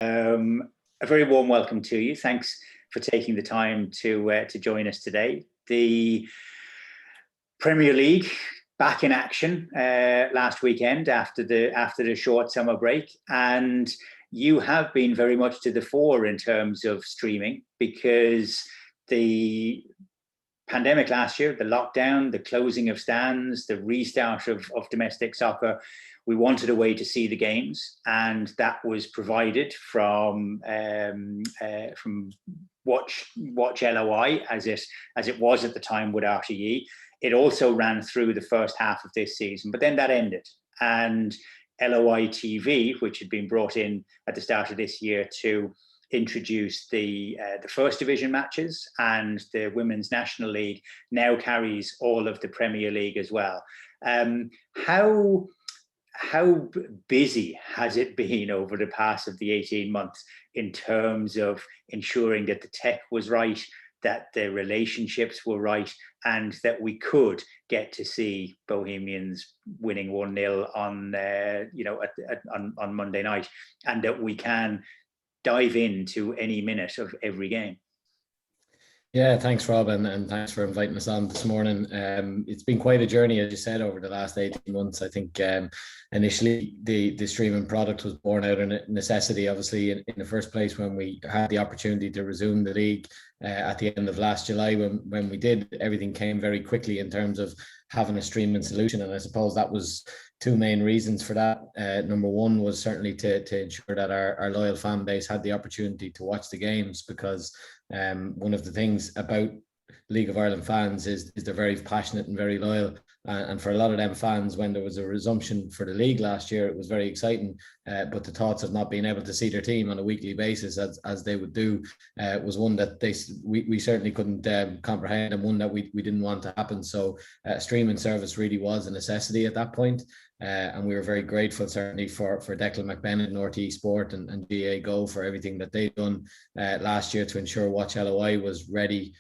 A very warm welcome to you. Thanks for taking the time to join us today. The Premier League back in action last weekend after the short summer break, and you have been very much to the fore in terms of streaming, because the pandemic last year, the lockdown, the closing of stands, the restart of domestic soccer, we wanted a way to see the games, and that was provided from Watch LOI as it was at the time with RTE. It also ran through the first half of this season, but then that ended, and LOITV, which had been brought in at the start of this year to introduce the first division matches and the Women's National League, now carries all of the Premier League as well. How busy has it been over the past of the 18 months in terms of ensuring that the tech was right, that the relationships were right, and that we could get to see Bohemians winning 1-0 on Monday night, and that we can dive into any minute of every game? Yeah, thanks, Rob, and thanks for inviting us on this morning. It's been quite a journey, as you said, over the last 18 months. I think initially the streaming product was born out of necessity, obviously, in the first place, when we had the opportunity to resume the league at the end of last July. When we did, everything came very quickly in terms of having a streaming solution, and I suppose that was two main reasons for that. Number one was certainly to ensure that our loyal fan base had the opportunity to watch the games, because one of the things about League of Ireland fans is they're very passionate and very loyal. And for a lot of them fans, when there was a resumption for the league last year, it was very exciting. But the thoughts of not being able to see their team on a weekly basis, as they would do, was one that we certainly couldn't comprehend, and one that we didn't want to happen. So streaming service really was a necessity at that point. And we were very grateful, certainly, for Declan McBennett and RTE Sport and GA Go for everything that they've done last year to ensure Watch LOI was ready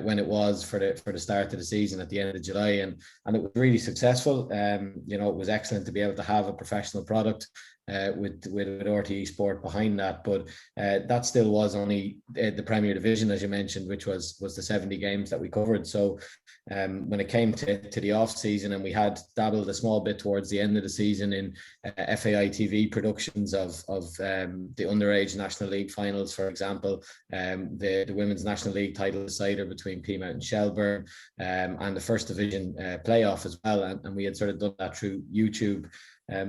when it was for the start of the season at the end of July, and it was really successful. It was excellent to be able to have a professional product with RTE Sport behind that, but that still was only the Premier Division, as you mentioned, which was the 70 games that we covered. So when it came to the off season, and we had dabbled a small bit towards the end of the season in FAI TV productions of the underage National League finals, for example, the Women's National League title decider between Peamount and Shelburne, and the First Division playoff as well, and we had sort of done that through YouTube.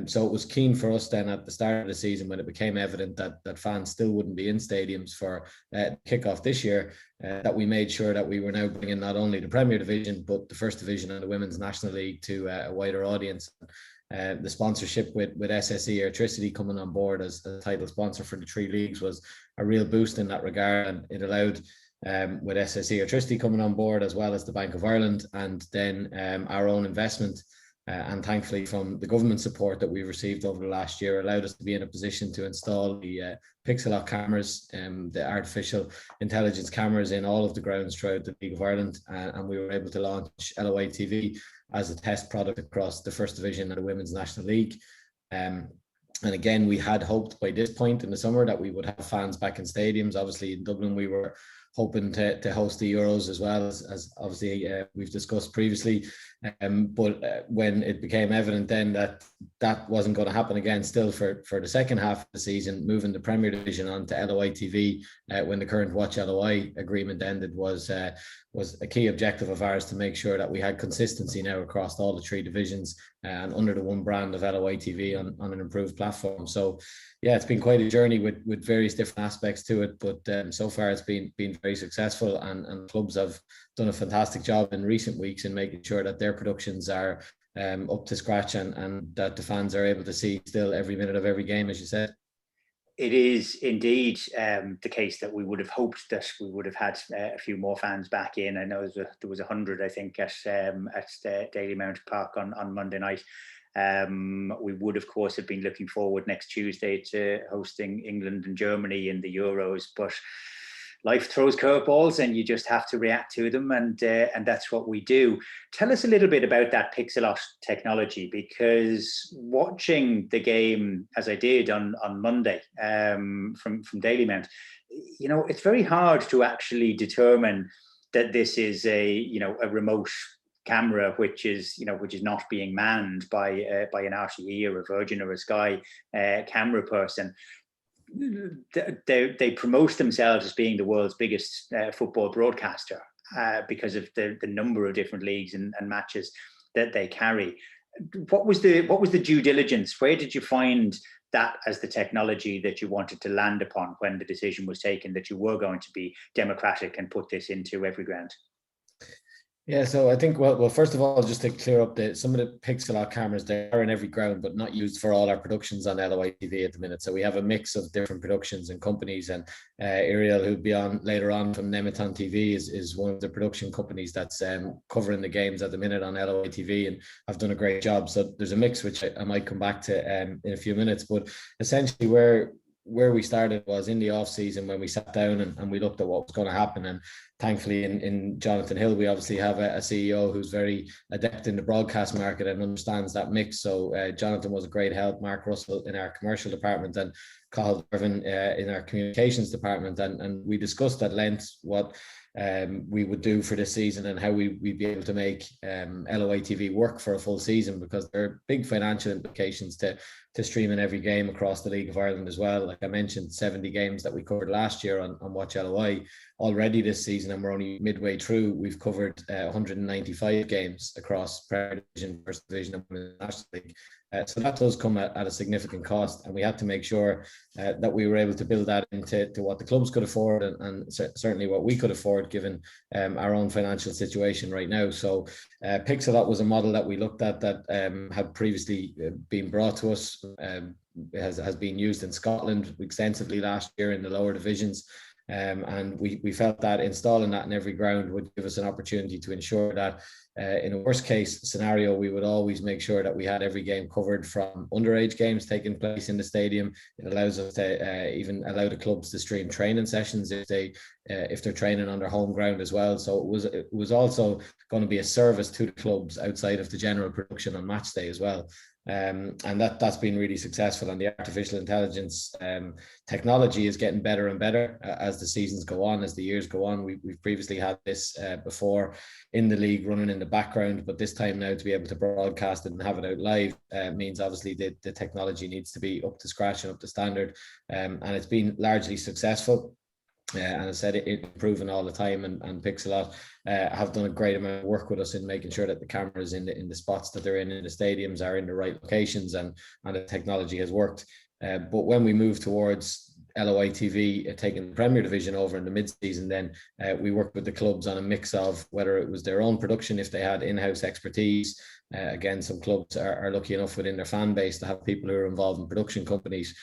So it was keen for us then at the start of the season, when it became evident that fans still wouldn't be in stadiums for kickoff this year, that we made sure that we were now bringing not only the Premier Division, but the First Division and the Women's National League to a wider audience. The sponsorship with SSE Electricity coming on board as a title sponsor for the three leagues was a real boost in that regard, and it allowed, with SSE Electricity coming on board, as well as the Bank of Ireland, and then our own investment, and thankfully from the government support that we've received over the last year, allowed us to be in a position to install the pixel lock cameras, the artificial intelligence cameras in all of the grounds throughout the League of Ireland, and we were able to launch LOI TV as a test product across the First Division and the Women's National League. And again, we had hoped by this point in the summer that we would have fans back in stadiums. Obviously in Dublin we were hoping to host the Euros as well, as obviously we've discussed previously. But when it became evident then that wasn't going to happen again, still for the second half of the season, moving the Premier Division on to LOI TV when the current Watch LOI agreement ended was a key objective of ours, to make sure that we had consistency now across all the three divisions and under the one brand of LOI TV on an improved platform. So yeah, it's been quite a journey with various different aspects to it, but so far it's been very successful, and clubs have done a fantastic job in recent weeks in making sure that their productions are up to scratch, and that the fans are able to see still every minute of every game, as you said. It is indeed the case that we would have hoped that we would have had a few more fans back in. I know there was 100, I think, at Daily Mount Park on Monday night. We would, of course, have been looking forward next Tuesday to hosting England and Germany in the Euros, but life throws curveballs and you just have to react to them, and that's what we do. Tell us a little bit about that Pixelot technology, because watching the game as I did on Monday from Dailymount, it's very hard to actually determine that this is a remote camera which is not being manned by an RTE or a Virgin or a Sky camera person. They promote themselves as being the world's biggest football broadcaster because of the number of different leagues and matches that they carry. What was the due diligence? Where did you find that as the technology that you wanted to land upon when the decision was taken that you were going to be democratic and put this into every ground? Yeah, so I think, well, first of all, just to clear up some of the Pixelot cameras, they are in every ground, but not used for all our productions on LOITV at the minute. So we have a mix of different productions and companies, and Ariel, who'll be on later on from Nemeton TV, is one of the production companies that's covering the games at the minute on LOITV, and have done a great job. So there's a mix, which I might come back to in a few minutes, but essentially where we started was in the off season when we sat down and we looked at what was going to happen. And thankfully in Jonathan Hill, we obviously have a CEO who's very adept in the broadcast market and understands that mix. So Jonathan was a great help, Mark Russell in our commercial department and Cathal Irvin in our communications department. And we discussed at length what we would do for this season and how we'd be able to make LOITV work for a full season, because there are big financial implications to streaming every game across the League of Ireland as well. Like I mentioned, 70 games that we covered last year on Watch LOI already this season, and we're only midway through. We've covered 195 games across Premier Division, First Division, and National League. So that does come at a significant cost, and we had to make sure that we were able to build that into what the clubs could afford, and certainly what we could afford given our own financial situation right now. So Pixelot was a model that we looked at that had previously been brought to us, has been used in Scotland extensively last year in the lower divisions. And we felt that installing that in every ground would give us an opportunity to ensure that in a worst case scenario, we would always make sure that we had every game covered, from underage games taking place in the stadium. It allows us to even allow the clubs to stream training sessions if they're training on their home ground as well. So it was also going to be a service to the clubs outside of the general production on match day as well. And that's been really successful, and the artificial intelligence technology is getting better and better as the seasons go on, as the years go on. We've previously had this before in the league running in the background, but this time now to be able to broadcast it and have it out live means obviously the technology needs to be up to scratch and up to standard, and it's been largely successful. And I said it's improving all the time, and Pixelot have done a great amount of work with us in making sure that the cameras in the spots that they're in the stadiums are in the right locations, and the technology has worked. But when we move towards LOITV taking the Premier Division over in the mid-season, then we worked with the clubs on a mix of whether it was their own production, if they had in-house expertise. Again, some clubs are lucky enough within their fan base to have people who are involved in production companies,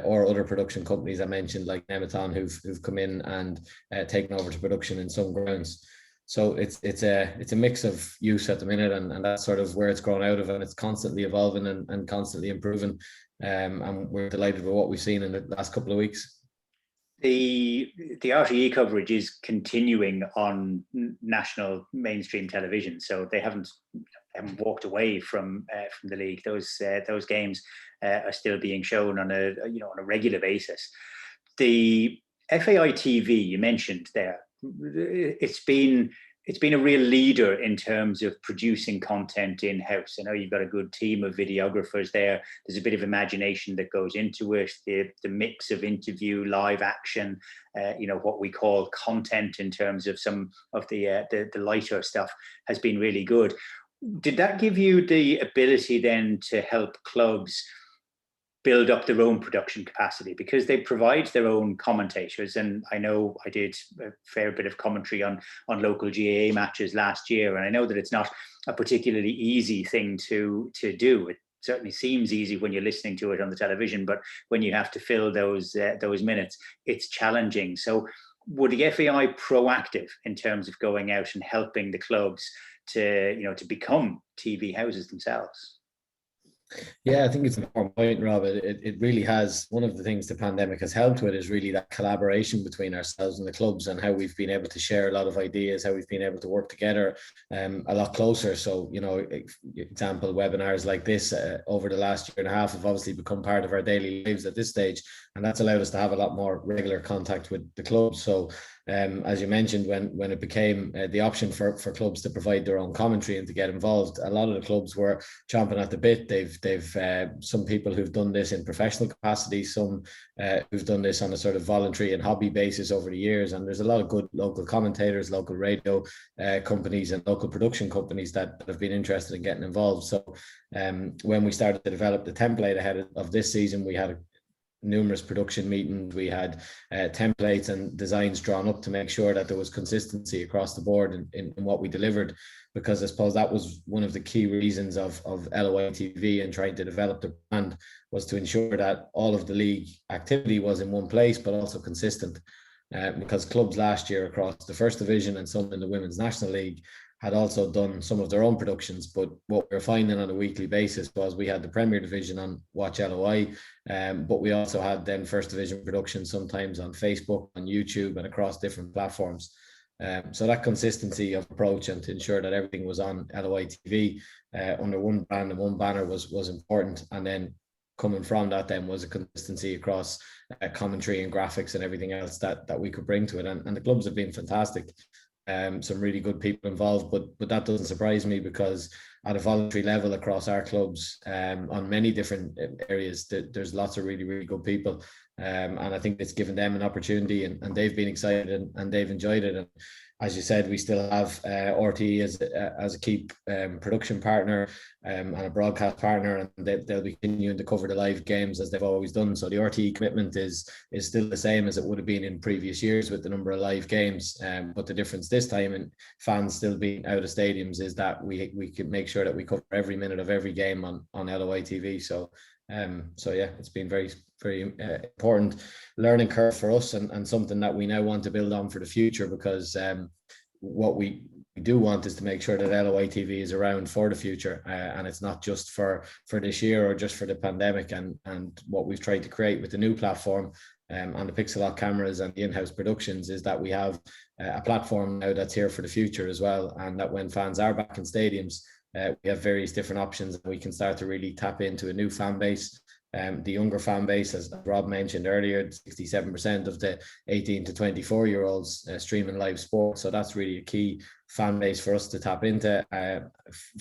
or other production companies I mentioned, like Nemeton, who've come in and taken over to production in some grounds. So it's a mix of use at the minute, and that's sort of where it's grown out of, and it's constantly evolving and constantly improving. And we're delighted with what we've seen in the last couple of weeks. The RTE coverage is continuing on national mainstream television, so they haven't walked away from the league. Those games are still being shown on a regular basis. The FAI TV you mentioned there, it's been a real leader in terms of producing content in-house. I know you've got a good team of videographers there. There's a bit of imagination that goes into it. The mix of interview, live action, what we call content in terms of some of the lighter stuff has been really good. Did that give you the ability then to help clubs build up their own production capacity, because they provide their own commentators? And I know I did a fair bit of commentary on local GAA matches last year, and I know that it's not a particularly easy thing to do. It certainly seems easy when you're listening to it on the television, but when you have to fill those minutes, it's challenging. So were the FAI proactive in terms of going out and helping the clubs to become TV houses themselves? Yeah, I think it's an important point, Rob. It really has. One of the things the pandemic has helped with is really that collaboration between ourselves and the clubs, and how we've been able to share a lot of ideas, how we've been able to work together a lot closer. So, example, webinars like this over the last year and a half have obviously become part of our daily lives at this stage, and that's allowed us to have a lot more regular contact with the clubs. So as you mentioned, when it became the option for clubs to provide their own commentary and to get involved, a lot of the clubs were chomping at the bit. They've some people who've done this in professional capacity, some who've done this on a sort of voluntary and hobby basis over the years. And there's a lot of good local commentators, local radio companies, and local production companies that have been interested in getting involved. So when we started to develop the template ahead of this season, we had numerous production meetings. We had templates and designs drawn up to make sure that there was consistency across the board in what we delivered, because I suppose that was one of the key reasons of LOITV and trying to develop the brand, was to ensure that all of the league activity was in one place but also consistent, because clubs last year across the first division and some in the Women's National League had also done some of their own productions. But what we were finding on a weekly basis was we had the Premier Division on Watch LOI, but we also had then First Division productions sometimes on Facebook, on YouTube, and across different platforms. So that consistency of approach, and to ensure that everything was on LOI TV under one brand and one banner was important. And then coming from that then was a consistency across commentary and graphics and everything else that we could bring to it. And the clubs have been fantastic. Some really good people involved, but that doesn't surprise me, because at a voluntary level across our clubs, on many different areas, there's lots of really, really good people. And I think it's given them an opportunity, and they've been excited and they've enjoyed it. And as you said, we still have RTE as a key production partner and a broadcast partner, and they'll be continuing to cover the live games as they've always done. So the RTE commitment is still the same as it would have been in previous years with the number of live games. But the difference this time, and fans still being out of stadiums, is that we can make sure that we cover every minute of every game on LOI TV. So yeah, it's been very, very important learning curve for us, and something that we now want to build on for the future, because what we do want is to make sure that LOI TV is around for the future, and it's not just for this year or just for the pandemic. And what we've tried to create with the new platform and the pixel lock cameras and the in-house productions is that we have a platform now that's here for the future as well, and that when fans are back in stadiums, we have various different options, and we can start to really tap into a new fan base. The younger fan base, as Rob mentioned earlier, 67% of the 18 to 24-year-olds streaming live sport. So that's really a key fan base for us to tap into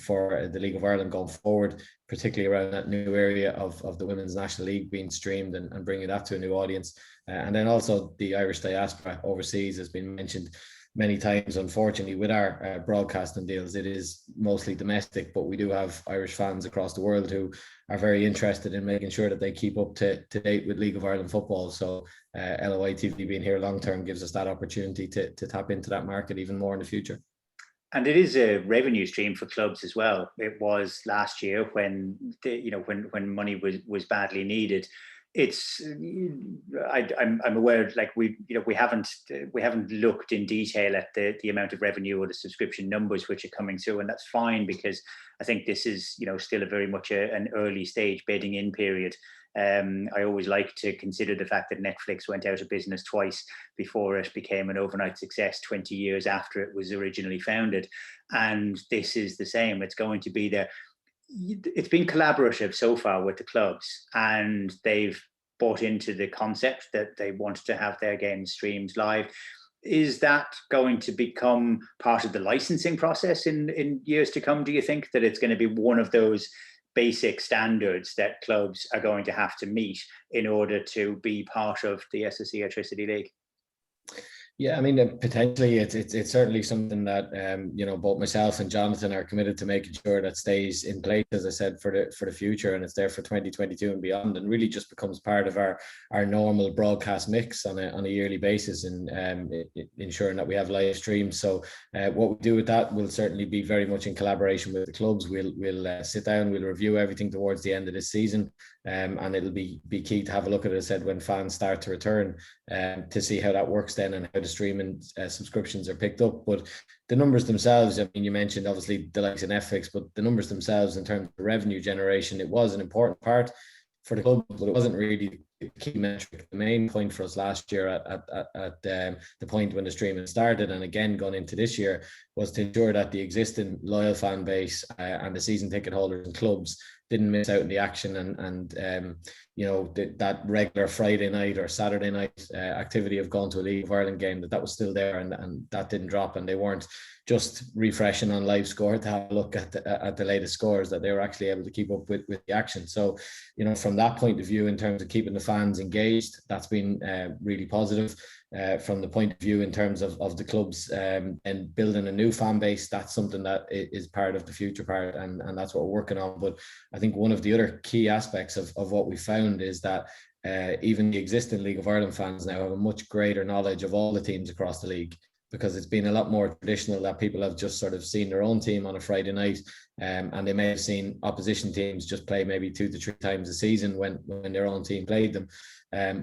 for the League of Ireland going forward, particularly around that new area of the Women's National League being streamed and bringing that to a new audience. And then also the Irish diaspora overseas has been mentioned many times. Unfortunately, with our broadcasting deals, it is mostly domestic, but we do have Irish fans across the world who are very interested in making sure that they keep up to date with League of Ireland football. So LOI TV being here long term gives us that opportunity to tap into that market even more in the future. And it is a revenue stream for clubs as well. It was last year when when money was badly needed. It's I'm aware, like we haven't looked in detail at the amount of revenue or the subscription numbers which are coming through, and that's fine, because I think this is still a very much an early stage bedding in period. I always like to consider the fact that Netflix went out of business twice before it became an overnight success 20 years after it was originally founded, and this is the same. It's going to be there. It's been collaborative so far with the clubs, and they've bought into the concept that they wanted to have their games streamed live. Is that going to become part of the licensing process in years to come? Do you think that it's going to be one of those basic standards that clubs are going to have to meet in order to be part of the SSE Electricity League? Yeah, I mean, potentially it's certainly something that both myself and Jonathan are committed to making sure that stays in place, as I said, for the future, and it's there for 2022 and beyond, and really just becomes part of our normal broadcast mix on a yearly basis, and ensuring that we have live streams. So what we do with that will certainly be very much in collaboration with the clubs. We'll sit down, we'll review everything towards the end of this season, and it'll be key to have a look at it, as I said, when fans start to return, to see how that works then, and how the streaming subscriptions are picked up. But the numbers themselves, I mean, you mentioned obviously the likes of Netflix, but the numbers themselves in terms of revenue generation, it was an important part for the club, but it wasn't really the key metric. The main point for us last year at the point when the streaming started, and again going into this year, was to ensure that the existing loyal fan base and the season ticket holders and clubs didn't miss out on the action, and you know, that regular Friday night or Saturday night activity of going to a League of Ireland game, that was still there, and that didn't drop, and they weren't just refreshing on live score to have a look at the latest scores, that they were actually able to keep up with the action. So, you know, from that point of view, in terms of keeping the fans engaged, that's been really positive. From the point of view in terms of the clubs and building a new fan base, that's something that is part of the future part, and that's what we're working on. But I think one of the other key aspects of what we found is that even the existing League of Ireland fans now have a much greater knowledge of all the teams across the league, because it's been a lot more traditional that people have just sort of seen their own team on a Friday night, and they may have seen opposition teams just play maybe 2 to 3 times a season when their own team played them.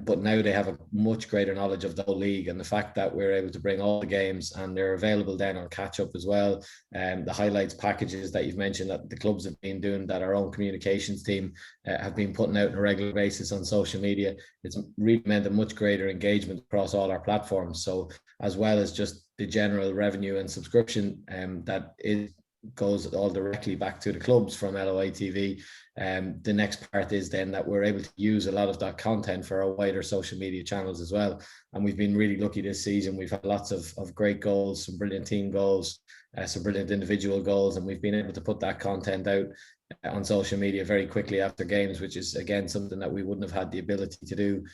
But now they have a much greater knowledge of the whole league, and the fact that we're able to bring all the games and they're available then on catch up as well. The highlights packages that you've mentioned that the clubs have been doing, that our own communications team have been putting out on a regular basis on social media, it's really meant a much greater engagement across all our platforms. So as well as just the general revenue and subscription that goes all directly back to the clubs from LOITV. The next part is then that we're able to use a lot of that content for our wider social media channels as well. And we've been really lucky this season. We've had lots of great goals, some brilliant team goals, some brilliant individual goals, and we've been able to put that content out on social media very quickly after games, which is again something that we wouldn't have had the ability to do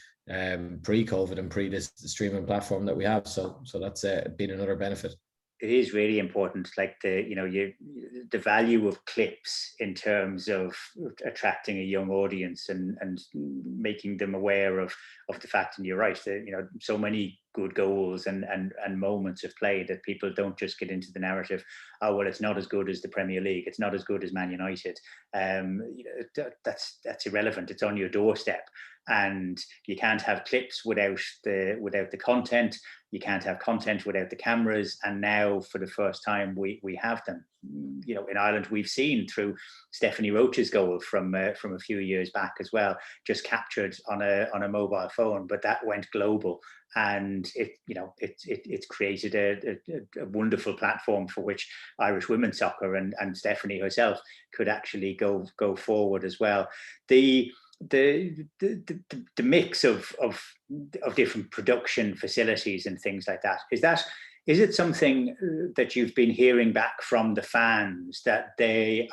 pre-COVID and pre this streaming platform that we have. So that's been another benefit. It is really important, like the value of clips in terms of attracting a young audience and making them aware of the fact. And you're right, that so many good goals and moments of play that people don't just get into the narrative, oh well, it's not as good as the Premier League, it's not as good as Man United. That's irrelevant. It's on your doorstep, and you can't have clips without the content. You can't have content without the cameras, and now for the first time we have them. In Ireland, we've seen through Stephanie Roach's goal from a few years back as well, just captured on a mobile phone, but that went global, and it's created a wonderful platform for which Irish women's soccer and Stephanie herself could actually go forward as well. The mix of different production facilities and things like that, is it something that you've been hearing back from the fans, that they're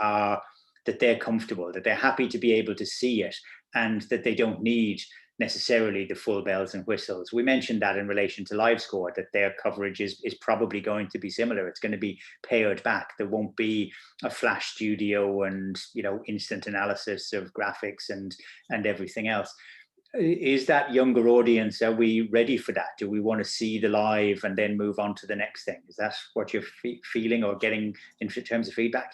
comfortable, that they're happy to be able to see it, and that they don't need necessarily the full bells and whistles? We mentioned that in relation to live score, that their coverage is probably going to be similar. It's going to be pared back. There won't be a flash studio and instant analysis of graphics and everything else. Is that younger audience, are we ready for that? Do we want to see the live and then move on to the next thing? Is that what you're feeling or getting in terms of feedback?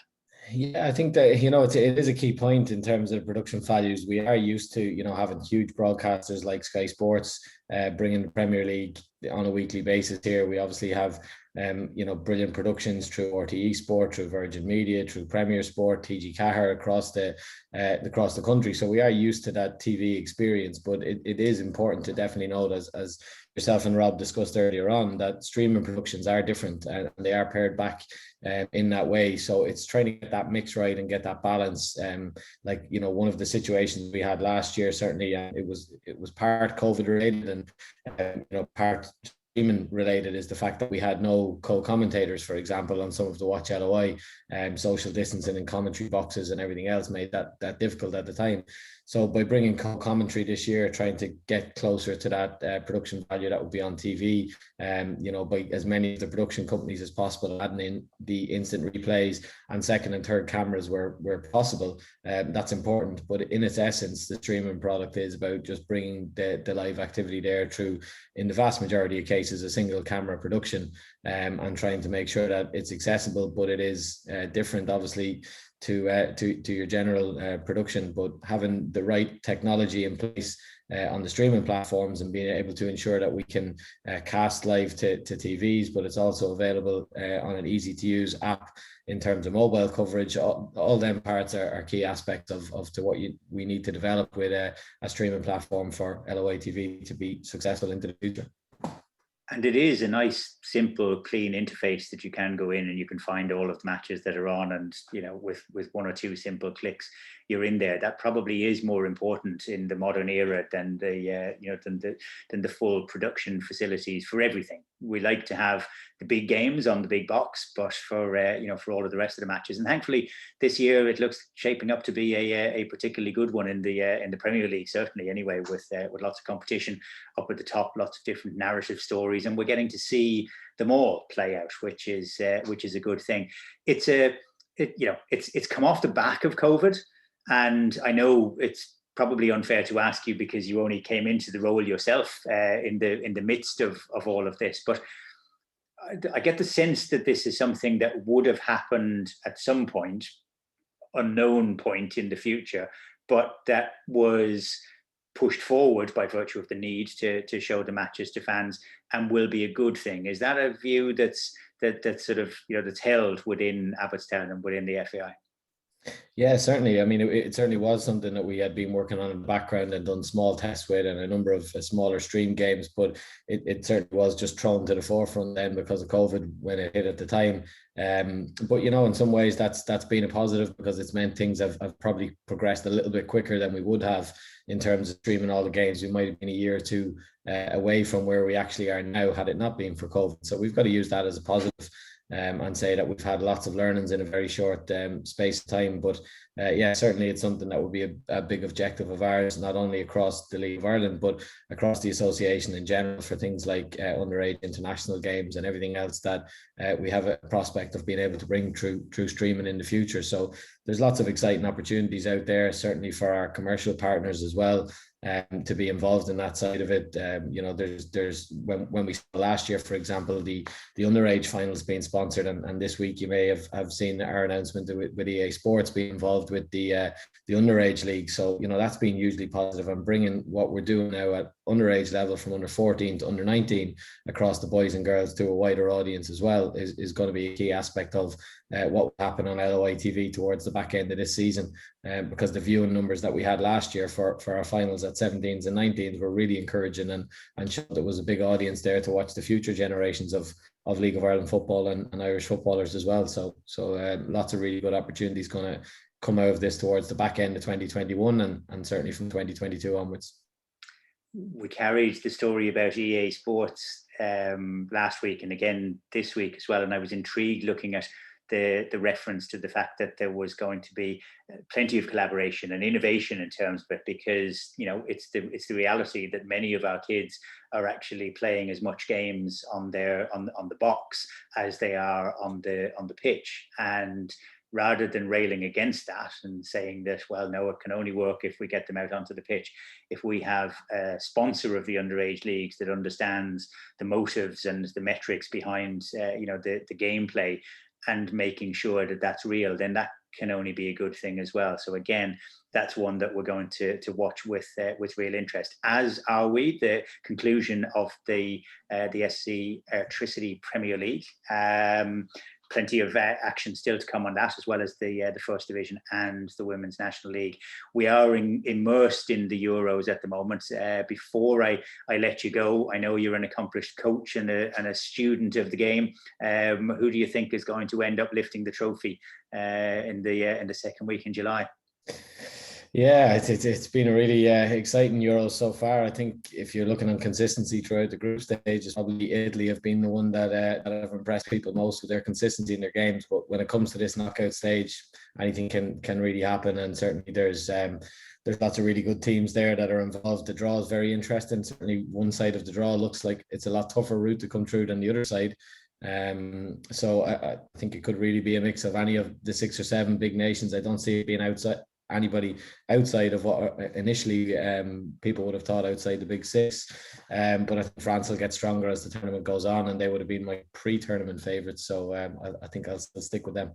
Yeah, I think that it is a key point in terms of production values. We are used to having huge broadcasters like Sky Sports bringing the Premier League on a weekly basis. Here we obviously have brilliant productions through RTE Sport, through Virgin Media, through Premier Sport, TG Cahir across the country. So we are used to that TV experience, but it is important to definitely note, as yourself and Rob discussed earlier on, that streaming productions are different and they are pared back in that way. So it's trying to get that mix right and get that balance. One of the situations we had last year, certainly it was part COVID related and part streaming related, is the fact that we had no co-commentators, for example, on some of the Watch LOI, social distancing and commentary boxes and everything else made that difficult at the time. So by bringing co-commentary this year, trying to get closer to that production value that would be on TV, by as many of the production companies as possible, adding in the instant replays and second and third cameras where possible, that's important. But in its essence, the streaming product is about just bringing the live activity there through, in the vast majority of cases, cases a single camera production, and trying to make sure that it's accessible, but it is different, obviously, to your general production. But having the right technology in place on the streaming platforms and being able to ensure that we can cast live to TVs, but it's also available on an easy to use app in terms of mobile coverage. All them parts are key aspects of to what we need to develop with a streaming platform for LOITV to be successful into the future. And it is a nice, simple, clean interface that you can go in and you can find all of the matches that are on, and with one or two simple clicks, you're in there. That probably is more important in the modern era than the full production facilities for everything. We like to have the big games on the big box, but for all of the rest of the matches, and thankfully this year it looks shaping up to be a particularly good one in the Premier League, certainly anyway, with lots of competition up at the top, lots of different narrative stories, and we're getting to see them all play out, which is a good thing. It's come off the back of COVID, and I know it's probably unfair to ask you because you only came into the role yourself in the midst of all of this, but I get the sense that this is something that would have happened at some point, unknown point in the future, but that was pushed forward by virtue of the need to show the matches to fans, and will be a good thing. Is that a view that's sort of that's held within Abbottstown and within the FAI? Yeah, certainly. I mean, it certainly was something that we had been working on in the background and done small tests with, and a number of smaller stream games, but it certainly was just thrown to the forefront then because of COVID when it hit at the time. But in some ways that's been a positive, because it's meant things have probably progressed a little bit quicker than we would have in terms of streaming all the games. We might have been a year or two away from where we actually are now had it not been for COVID. So we've got to use that as a positive. And say that we've had lots of learnings in a very short space of time. But certainly it's something that would be a big objective of ours, not only across the League of Ireland, but across the association in general, for things like underage international games and everything else that we have a prospect of being able to bring through streaming in the future. So there's lots of exciting opportunities out there, certainly for our commercial partners as well. To be involved in that side of it. There's when we saw last year, for example, the underage finals being sponsored, and this week you may have seen our announcement with EA Sports being involved with the underage league. So that's been hugely positive, and bringing what we're doing now at underage level from under 14 to under 19 across the boys and girls to a wider audience as well is going to be a key aspect of what will happen on LOITV towards the back end of this season, because the viewing numbers that we had last year for our finals at 17s and 19s were really encouraging, and showed there was a big audience there to watch the future generations of League of Ireland football and Irish footballers as well. So lots of really good opportunities going to come out of this towards the back end of 2021 and certainly from 2022 onwards. We carried the story about EA Sports last week and again this week as well, and I was intrigued looking at the reference to the fact that there was going to be plenty of collaboration and innovation in terms of it, because it's the reality that many of our kids are actually playing as much games on the box as they are on the pitch. And rather than railing against that and saying that, well, no, it can only work if we get them out onto the pitch, if we have a sponsor of the underage leagues that understands the motives and the metrics behind the gameplay and making sure that that's real, then that can only be a good thing as well. So again, that's one that we're going to watch with real interest, as are we the conclusion of the SC Electricity Premier League. Plenty of action still to come on that, as well as the First Division and the Women's National League. We are immersed in the Euros at the moment. Before I let you go, I know you're an accomplished coach and a student of the game. Who do you think is going to end up lifting the trophy in the second week in July? Yeah, it's been a really exciting Euro so far. I think if you're looking on consistency throughout the group stages, probably Italy have been the one that have impressed people most with their consistency in their games. But when it comes to this knockout stage, anything can really happen. And certainly there's lots of really good teams there that are involved. The draw is very interesting. Certainly one side of the draw looks like it's a lot tougher route to come through than the other side. So I think it could really be a mix of any of the 6 or 7 big nations. I don't see it being anybody outside of what initially people would have thought outside the big six. But I think France will get stronger as the tournament goes on, and they would have been my pre-tournament favourites. So I think I'll stick with them.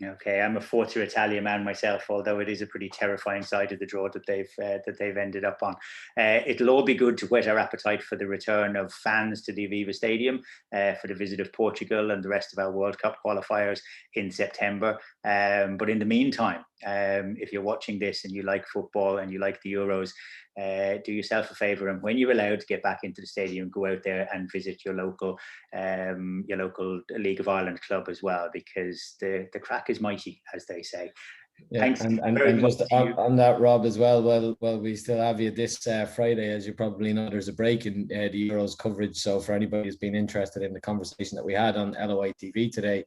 Okay, I'm a Forza Italia man myself, although it is a pretty terrifying side of the draw that they've ended up on. It'll all be good to whet our appetite for the return of fans to the Aviva Stadium for the visit of Portugal and the rest of our World Cup qualifiers in September. But in the meantime, if you're watching this and you like football and you like the Euros, do yourself a favour, and when you're allowed to get back into the stadium, go out there and visit your local League of Ireland club as well, because the crack is mighty, as they say. Yeah, Thanks and just on that, Rob, as well. Well, we still have you this Friday, as you probably know. There's a break in the Euros coverage, so for anybody who's been interested in the conversation that we had on LOITV today,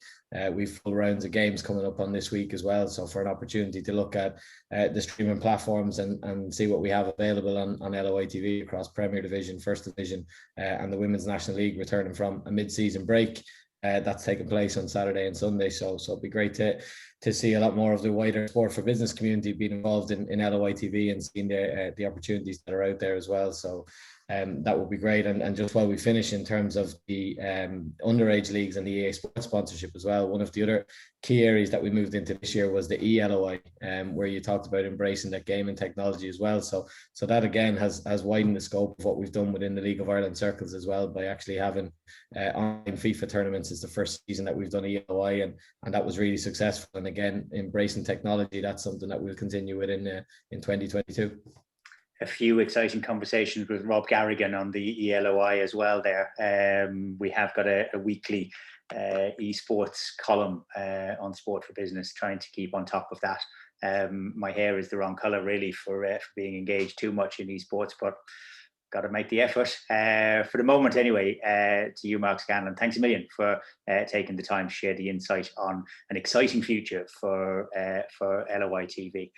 we've full rounds of games coming up on this week as well. So for an opportunity to look at the streaming platforms and see what we have available on LOITV across Premier Division, First Division, and the Women's National League returning from a mid-season break. That's taking place on Saturday and Sunday, so it'd be great to see a lot more of the wider sport for business community being involved in LOITV and seeing the opportunities that are out there as well. So that would be great. And just while we finish, in terms of the underage leagues and the EA Sports sponsorship as well, one of the other key areas that we moved into this year was the ELOI, where you talked about embracing that gaming technology as well. So that again has widened the scope of what we've done within the League of Ireland circles as well, by actually having online FIFA tournaments. Is the first season that we've done ELOI, and that was really successful. And again, embracing technology, that's something that we'll continue with in 2022. A few exciting conversations with Rob Garrigan on the ELOI as well there. We have got a weekly esports column on Sport for Business, trying to keep on top of that. My hair is the wrong colour really for being engaged too much in esports, but got to make the effort. For the moment anyway, to you, Mark Scanlon, thanks a million for taking the time to share the insight on an exciting future for LOITV.